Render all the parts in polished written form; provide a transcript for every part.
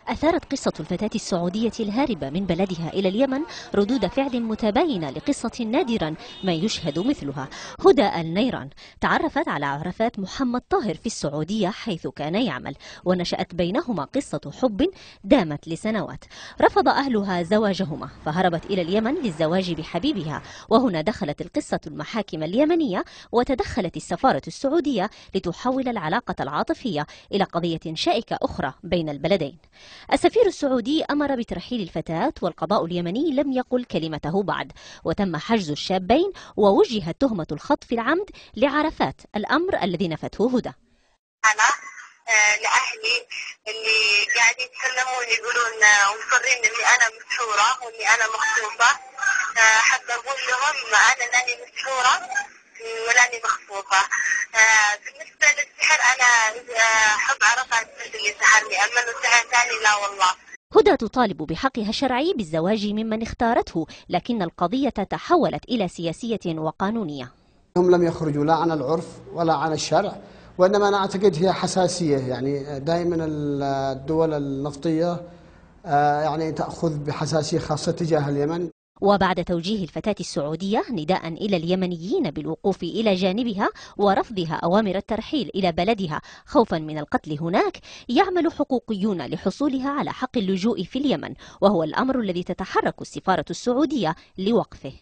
أثارت قصة الفتاة السعودية الهاربة من بلدها إلى اليمن ردود فعل متباينة لقصة نادرا ما يشهد مثلها. هدى النيران تعرفت على عرفات محمد طاهر في السعودية حيث كان يعمل، ونشأت بينهما قصة حب دامت لسنوات. رفض أهلها زواجهما فهربت إلى اليمن للزواج بحبيبها، وهنا دخلت القصة المحاكم اليمنية وتدخلت السفارة السعودية لتحول العلاقة العاطفية إلى قضية شائكة أخرى بين البلدين. السفير السعودي أمر بترحيل الفتاة، والقضاء اليمني لم يقل كلمته بعد، وتم حجز الشابين ووجهت تهمة الخطف العمد لعرفات، الأمر الذي نفته هدى. أنا لأهلي اللي قاعدين يتكلمون يقولون ومصرين إني أنا مسحورة وإني أنا مخطوفة، حتى أقول لهم أنا لاني مسحورة ولاني مخطوفة. بالنسبة للسحر أنا حب عرفات اللي سحرني، أما إنه سحر ثاني لا والله. هدى تطالب بحقها الشرعي بالزواج ممن اختارته، لكن القضية تحولت إلى سياسية وقانونية. هم لم يخرجوا لا عن العرف ولا عن الشرع، وإنما أنا أعتقد هي حساسية. يعني دائما الدول النفطية يعني تأخذ بحساسية خاصة تجاه اليمن. وبعد توجيه الفتاة السعودية نداء إلى اليمنيين بالوقوف إلى جانبها ورفضها أوامر الترحيل إلى بلدها خوفا من القتل هناك، يعمل حقوقيون لحصولها على حق اللجوء في اليمن، وهو الأمر الذي تتحرك السفارة السعودية لوقفه.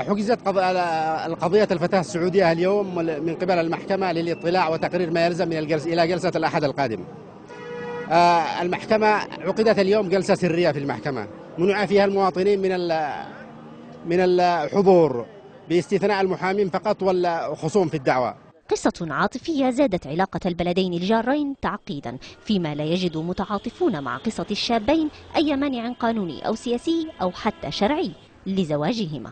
حجزت القضية الفتاة السعودية اليوم من قبل المحكمة للاطلاع وتقرير ما يلزم من إلى جلسة الأحد القادم. المحكمة عقدت اليوم جلسة سرية في المحكمة منع فيها المواطنين من الحضور باستثناء المحامين فقط والخصوم في الدعوى. قصة عاطفية زادت علاقة البلدين الجارين تعقيدا، فيما لا يجد متعاطفون مع قصة الشابين أي مانع قانوني أو سياسي أو حتى شرعي لزواجهما.